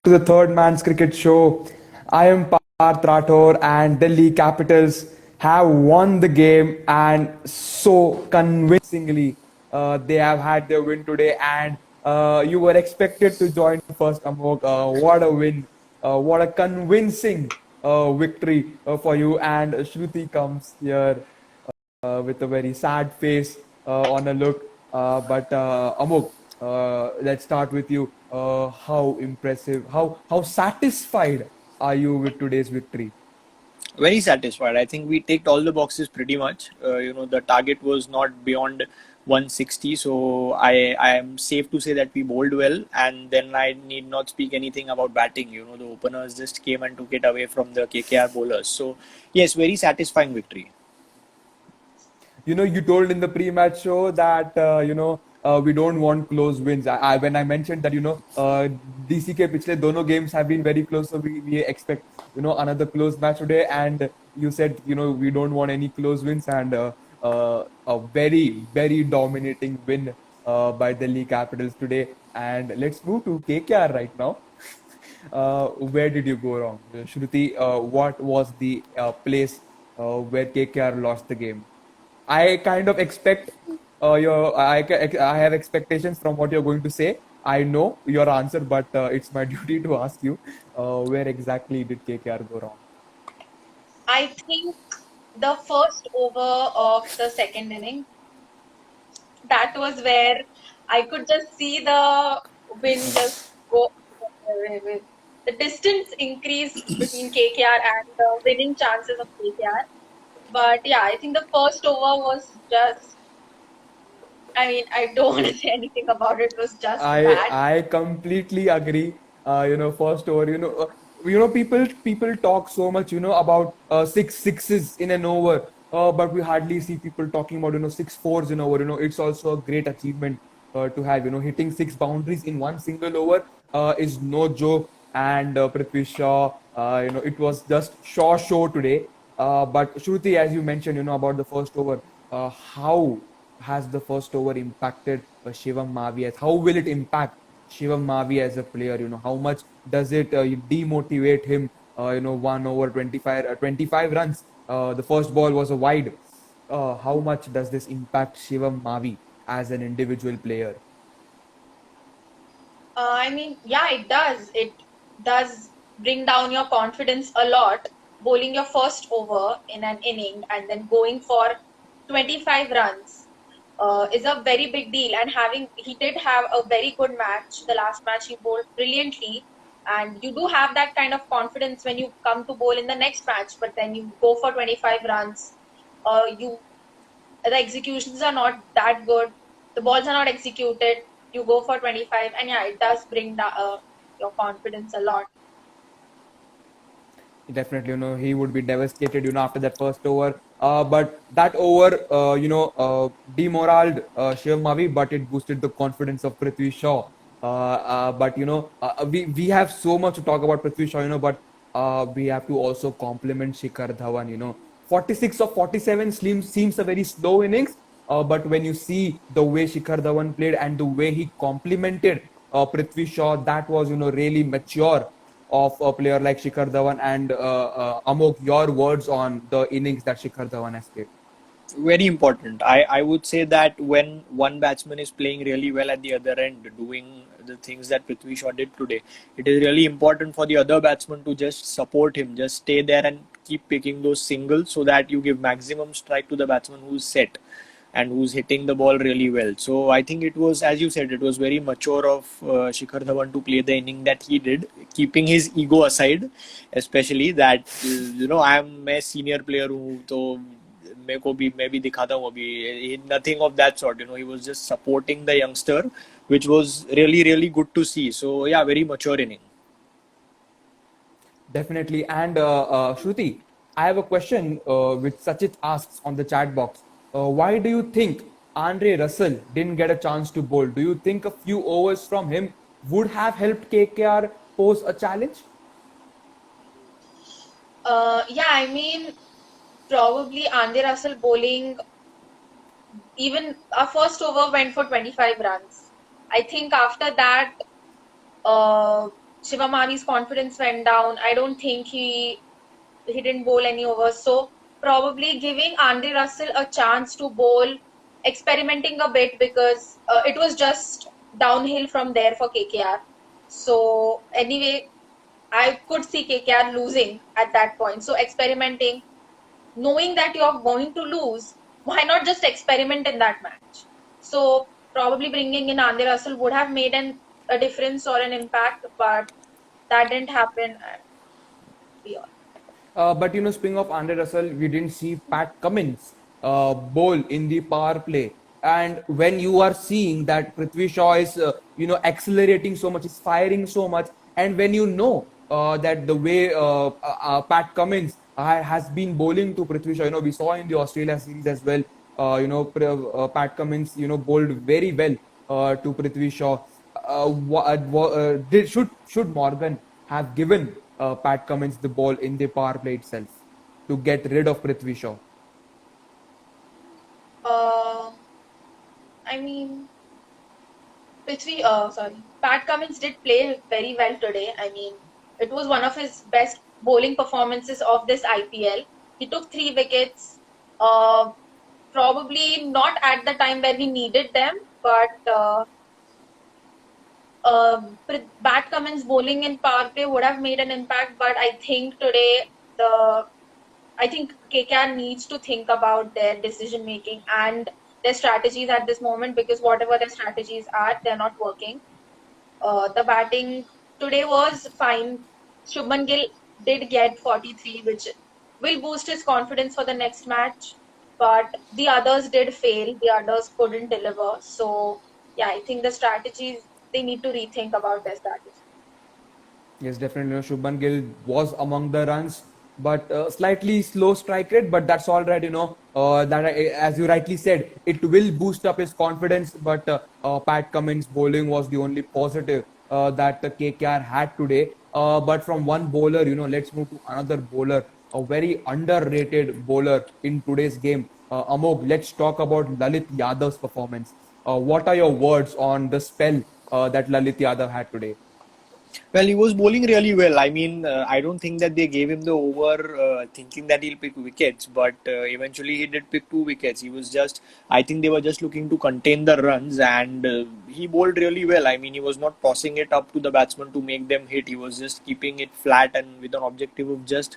to the Third Man's Cricket Show. I am Parth Rathore, and Delhi Capitals have won the game, and so convincingly. They have had their win today, and you were expected to join first, Amok. What a win! What a convincing victory for you. And Shruti comes here with a very sad face on a look. But Amok, let's start with you. How impressive, how satisfied are you with today's victory? Very satisfied. I think we ticked all the boxes pretty much. The target was not beyond 160, so I am safe to say that we bowled well. And then I need not speak anything about batting. The openers just came and took it away from the KKR bowlers. So yes, very satisfying victory. You told in the pre-match show that we don't want close wins. When I mentioned that DCK पिछले दोनों games have been very close, so we expect another close match today. And you said we don't want any close wins, and a very very dominating win by Delhi Capitals today. And let's move to KKR right now. Where did you go wrong, Shruti? What was the place where KKR lost the game? I kind of expect I have expectations from what you're going to say. I know your answer, but it's my duty to ask you where exactly did KKR go wrong? I think the first over of the second inning, that was where I could just see the wind just go away. The distance increased between KKR and the winning chances of KKR. But yeah, I think the first over was just, I mean, I don't want to say anything about it. It was just bad. I completely agree. First over, people talk so much, about sixes in an over, but we hardly see people talking about six fours in over. It's also a great achievement to have. Hitting six boundaries in one single over is no joke. And Prithvi Shaw, it was just Shaw show today. But Shruti, as you mentioned, about the first over, how has the first over impacted Shivam Mavi? How will it impact Shivam Mavi as a player? How much does it demotivate him? 1 over 25 runs. The first ball was a wide. How much does this impact Shivam Mavi as an individual player? I mean, yeah, it does. It does bring down your confidence a lot. Bowling your first over in an inning and then going for 25 runs is a very big deal. And he did have a very good match. The last match he bowled brilliantly. And you do have that kind of confidence when you come to bowl in the next match, but then you go for 25 runs. You The executions are not that good. The balls are not executed. You go for 25, and yeah, it does bring your confidence a lot. Definitely, he would be devastated, after that first over. But that over, demoralized Shiv Mavi, but it boosted the confidence of Prithvi Shaw. But we have so much to talk about Prithvi Shaw, but we have to also compliment Shikhar Dhawan. 46 of 47 seems a very slow innings, but when you see the way Shikhar Dhawan played and the way he complimented Prithvi Shaw, that was really mature of a player like Shikhar Dhawan. And Amok, your words on the innings that Shikhar Dhawan has played. Very important. I would say that when one batsman is playing really well at the other end, doing the things that Prithvi Shaw did today, it is really important for the other batsman to just support him, just stay there and keep picking those singles so that you give maximum strike to the batsman who's set and who's hitting the ball really well. So I think it was, as you said, it was very mature of Shikhar Dhawan to play the inning that he did, keeping his ego aside, especially that I am a senior player who तो मैं भी दिखाता हूँ अभी nothing of that sort. He was just supporting the youngster, which was really really good to see. So yeah, very mature inning. Definitely. And Shruti, I have a question which Sachit asks on the chat box. Why do you think Andre Russell didn't get a chance to bowl? Do you think a few overs from him would have helped KKR pose a challenge? Yeah, I mean, probably Andy Russell bowling, even our first over went for 25 runs. I think after that, uh, Shivamani's confidence went down. I don't think he didn't bowl any overs. So probably giving Andre Russell a chance to bowl, experimenting a bit because it was just downhill from there for KKR. So anyway, I could see KKR losing at that point. So experimenting, knowing that you're going to lose, why not just experiment in that match? So probably bringing in Andre Russell would have made a difference or an impact, but that didn't happen. And we all. But speaking of Andre Russell, we didn't see Pat Cummins bowl in the power play. And when you are seeing that Prithvi Shaw is, accelerating so much, is firing so much, and when you know that the way Pat Cummins has been bowling to Prithvi Shaw, we saw in the Australia series as well. Pat Cummins, bowled very well to Prithvi Shaw. Should Morgan have given Pat Cummins the ball in the power play itself to get rid of Prithvi Shaw? Uh, I mean, Pat Cummins did play very well today. I mean, it was one of his best bowling performances of this IPL. He took 3 wickets, uh, probably not at the time when we needed them, but Pat Cummins bowling in power play would have made an impact. But I think today I think KKR needs to think about their decision making and their strategies at this moment because whatever their strategies are, they're not working. The batting today was fine. Shubman Gill did get 43, which will boost his confidence for the next match. But the others did fail. The others couldn't deliver. So, yeah, I think the strategies, they need to rethink about their strategy. Yes, definitely. Shubman Gill was among the runs, but slightly slow strike rate. But that's all right. As you rightly said, it will boost up his confidence. But Pat Cummins' bowling was the only positive that the KKR had today. But from one bowler, let's move to another bowler, a very underrated bowler in today's game. Amog, let's talk about Lalit Yadav's performance. What are your words on the spell that Lalit Yadav had today? Well, he was bowling really well. I mean, I don't think that they gave him the over thinking that he'll pick wickets, but eventually he did pick 2 wickets. I think they were just looking to contain the runs, and he bowled really well. I mean, he was not tossing it up to the batsman to make them hit. He was just keeping it flat and with an objective of just,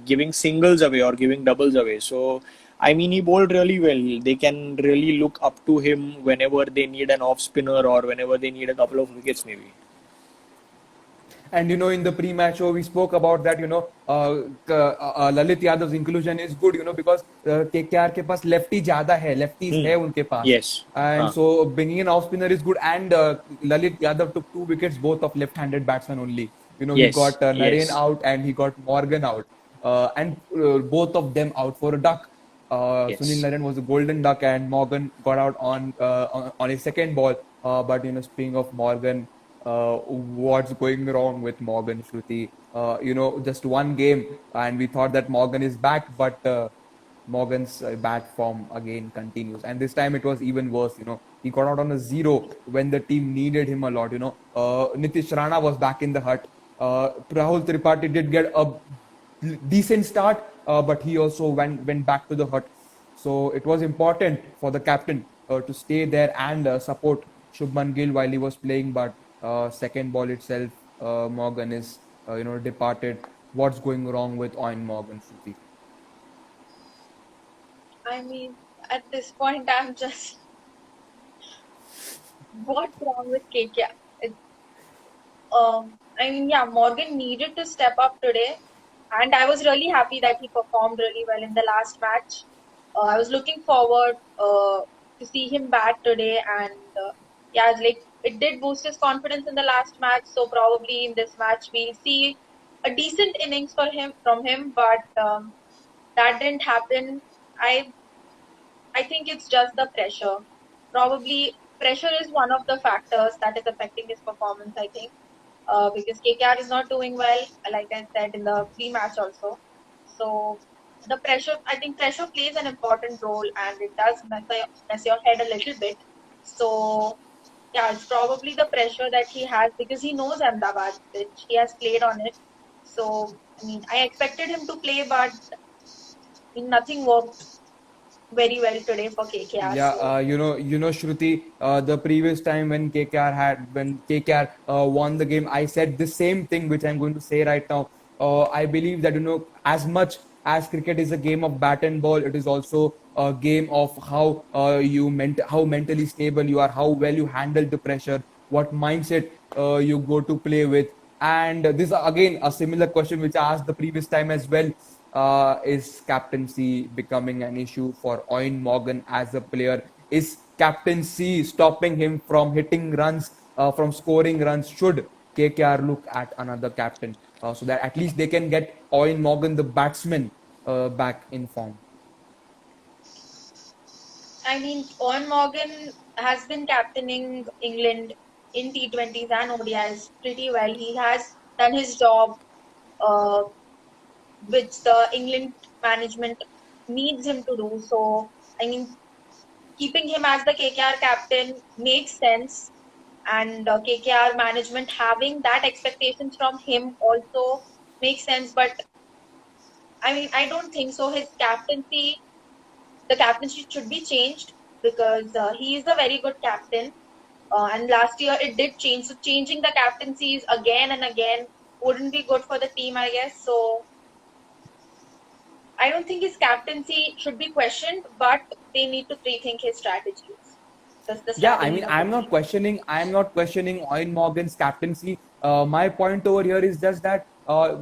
giving singles away or giving doubles away. So, I mean, he bowled really well. They can really look up to him whenever they need an off spinner or whenever they need a couple of wickets, maybe. And in the pre-match show, we spoke about that. Lalit Yadav's inclusion is good. Because KKR के पास lefty ज़्यादा है, lefties है उनके पास. Yes. And so bringing in off spinner is good. And Lalit Yadav took 2 wickets, both of left-handed batsmen only. He Yes. got Naren Yes. out and he got Morgan out, and both of them out for a duck. Sunil Yes. Naren was a golden duck, and Morgan got out on his second ball. But speaking of Morgan, what's going wrong with Morgan, Shruti? Just one game, and we thought that Morgan is back, but Morgan's bad form again continues, and this time it was even worse. He got out on a zero when the team needed him a lot. Nitish Rana was back in the hut. Rahul Tripathi did get a decent start, but he also went back to the hut. So it was important for the captain to stay there and support Shubman Gill while he was playing. But second ball itself, Morgan is departed. What's going wrong with Owen Morgan, Shruti? I mean, at this point, I'm just, what's wrong with KKR? I mean, yeah, Morgan needed to step up today, and I was really happy that he performed really well in the last match. I was looking forward to see him back today, and yeah, like it did boost his confidence in the last match. So probably in this match we'll see a decent innings from him, but that didn't happen. I I think it's just the pressure. Probably pressure is one of the factors that is affecting his performance, I think, because KKR is not doing well, like I said in the pre-match also. So the pressure, I think pressure plays an important role and it does mess your head a little bit. So Yeah, it's probably the pressure that he has because he knows Ahmedabad pitch. He has played on it. So, I mean, I expected him to play, but nothing worked very well today for KKR. Yeah, So, Shruti, the previous time when KKR won the game, I said the same thing which I'm going to say right now. I believe that as much as cricket is a game of bat and ball, it is also a game of how how mentally stable you are, how well you handle the pressure, what mindset you go to play with. And this again a similar question which I asked the previous time as well. Is captaincy becoming an issue for Owen Morgan as a player? Is captaincy stopping him from hitting runs, from scoring runs? Should KKR look at another captain so that at least they can get Owen Morgan, the batsman, back in form? I mean, Owen Morgan has been captaining England in T20s and ODIs pretty well. He has done his job, uh, which the England management needs him to do. So, I mean, keeping him as the KKR captain makes sense, and KKR management having that expectations from him also makes sense. But I mean, I don't think so. The captaincy should be changed because he is a very good captain. And last year it did change. So changing the captaincies again and again wouldn't be good for the team, I guess. So I don't think his captaincy should be questioned, but they need to rethink his strategies. The Yeah, I strategies mean, of the team. I'm not questioning Owen Morgan's captaincy. My point over here is just that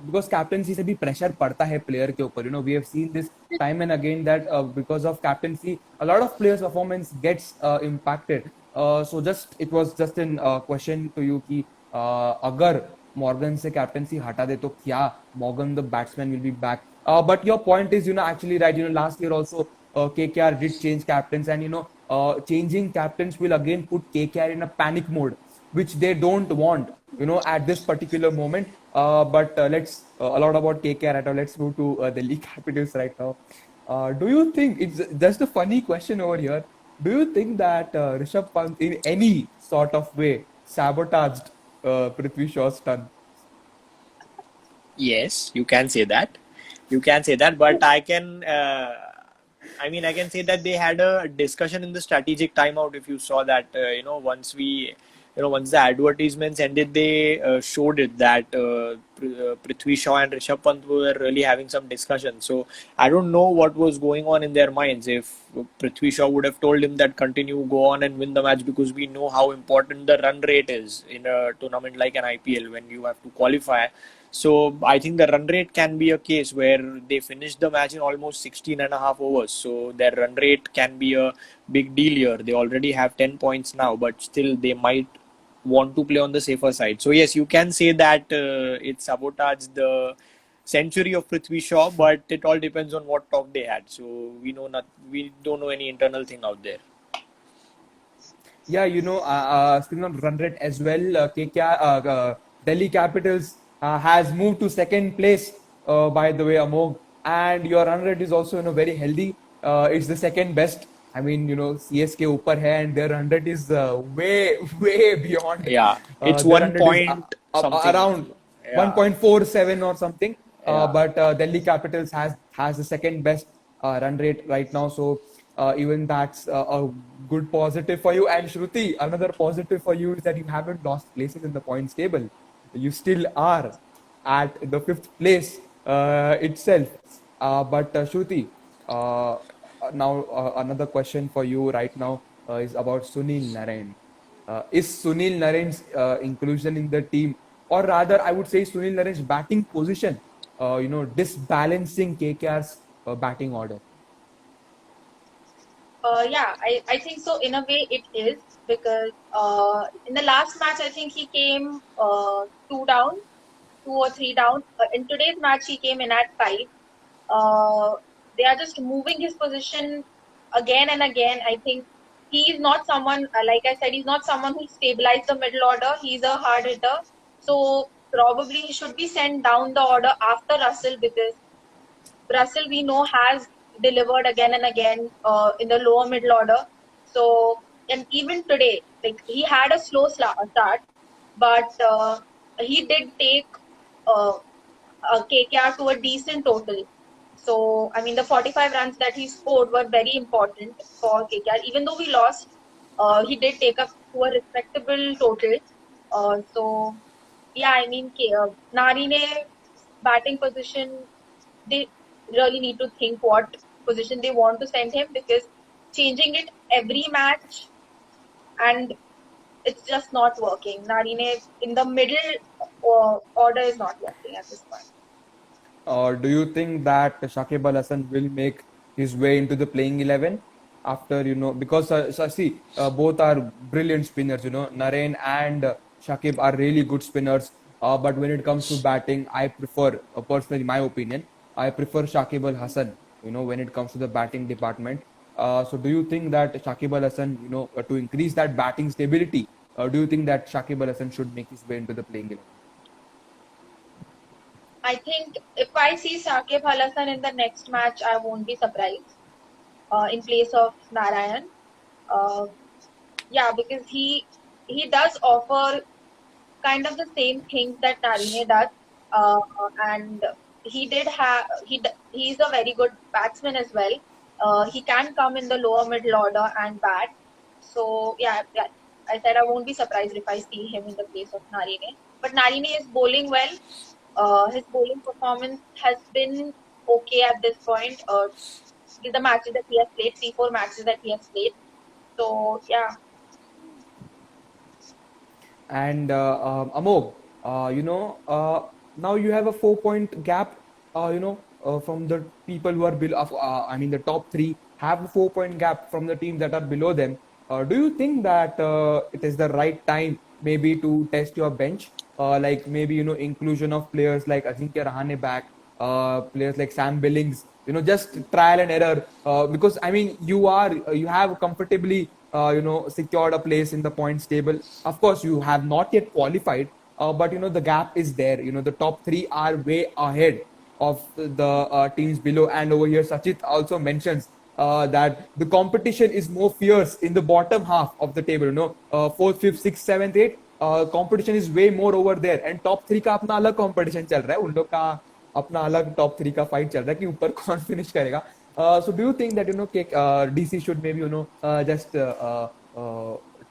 because captaincy से भी pressure पड़ता है player के ऊपर. We have seen this time and again that because of captaincy, a lot of players' performance gets impacted. So just it was just an question to you कि अगर Morgan से captaincy हटा दे तो क्या Morgan the batsman will be back? But your point is actually right. Last year also KKR did change captains, and changing captains will again put KKR in a panic mode, which they don't want, at this particular moment. But let's a lot about KKR right now. Let's move to Delhi Capitals right now. Do you think it's just a funny question over here? Do you think that Rishabh Pant in any sort of way sabotaged Prithvi Shaw's turn? Yes, you can say that. You can say that, but I can. I can say that they had a discussion in the strategic timeout. If you saw that, once the advertisements ended, they showed it that Prithvi Shaw and Rishabh Pant were really having some discussion. So I don't know what was going on in their minds. If Prithvi Shaw would have told him that continue, go on and win the match, because we know how important the run rate is in a tournament like an IPL when you have to qualify. So I think the run rate can be a case where they finish the match in almost 16 and a half overs. So their run rate can be a big deal here. They already have 10 points now, but still they might want to play on the safer side. So yes, you can say that it sabotaged the century of Prithvi Shaw, but it all depends on what talk they had. So we don't know any internal thing out there. Yeah, speaking of run rate as well, KKR, Delhi Capitals has moved to second place, by the way, Amog. And your run rate is also, very healthy. It's the second best. I mean, CSK upar hai and their run rate is way, way beyond. Yeah, it's Their one run rate is point something. around Yeah, 1.47 or something. yeah. But Delhi Capitals has the second best run rate right now. So even that's a good positive for you. And Shruti, another positive for you is that you haven't lost places in the points table. You still are at the fifth place itself. But Shruti, now another question for you right now is about Sunil Narain. Is Sunil Narain's inclusion in the team, or rather, I would say Sunil Narain's batting position, disbalancing KKR's batting order? Yeah, I think so. In a way, it is because in the last match, I think he came two or three down. In today's match, he came in at five. Uh, they are just moving his position again and again. I think he is not someone, like I said, he's not someone who stabilized the middle order. He's a hard hitter. So probably he should be sent down the order after Russell because Russell we know has delivered again and again in the lower middle order. So and even today, like he had a slow start, but he did take uh, KKR to a decent total. So, I mean, the 45 runs that he scored were very important for KKR. Even though we lost, he did take up to a respectable total. So, yeah, I mean, Narine batting position, they really need to think what position they want to send him, because changing it every match and it's just not working. Narine in the middle order is not working at this point. Do you think that Shakib Al Hasan will make his way into the playing 11 after, because see, both are brilliant spinners, Naren and Shakib are really good spinners. But when it comes to batting, I prefer, personally, my opinion, I prefer Shakib Al Hasan, when it comes to the batting department. So do you think that Shakib Al Hasan, to increase that batting stability, do you think that Shakib Al Hasan should make his way into the playing 11? I think if I see Sakib Al Hasan in the next match, I won't be surprised in place of Narayan. Uh, yeah, because he does offer kind of the same things that Narine does, uh, and he's a very good batsman as well. He can come in the lower middle order and bat. So yeah, I said I won't be surprised if I see him in the place of Narine. But Narine is bowling well. His bowling performance has been okay at this point. With the matches that he has played, 3-4 matches that he has played. So yeah, And Amog, now you have a 4 point gap, from the people who are below, I mean, the top three have a 4 point gap from the teams that are below them. Do you think that it is the right time maybe to test your bench? Like maybe, inclusion of players like Ajinkya Rahane back, players like Sam Billings, just trial and error. Because I mean, you have comfortably, secured a place in the points table. Of course, you have not yet qualified, but the gap is there. The top three are way ahead of the teams below. And over here, Sachit also mentions that the competition is more fierce in the bottom half of the table. Fourth, fifth, sixth, seventh, eighth. Competition is way more over there, and top three का अपना अलग competition चल रहा है. उन लोग का अपना अलग top three का fight चल रहा है कि ऊपर कौन finish करेगा. So do you think that DC should maybe just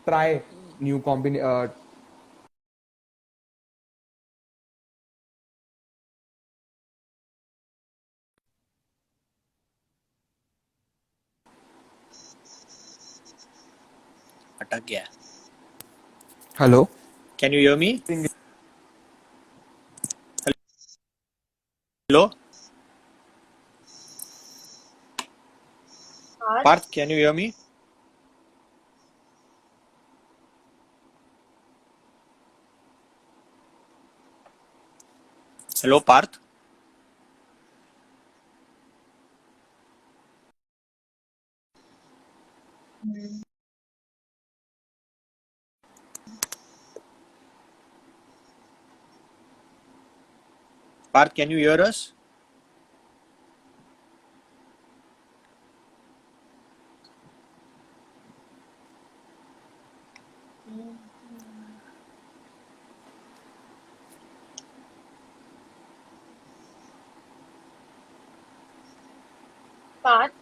try new combin अटक गया. Hello. Can you hear me? Think Hello? Parth, Parth, can you hear me? Hello, Parth? Parth, can you hear us? Parth.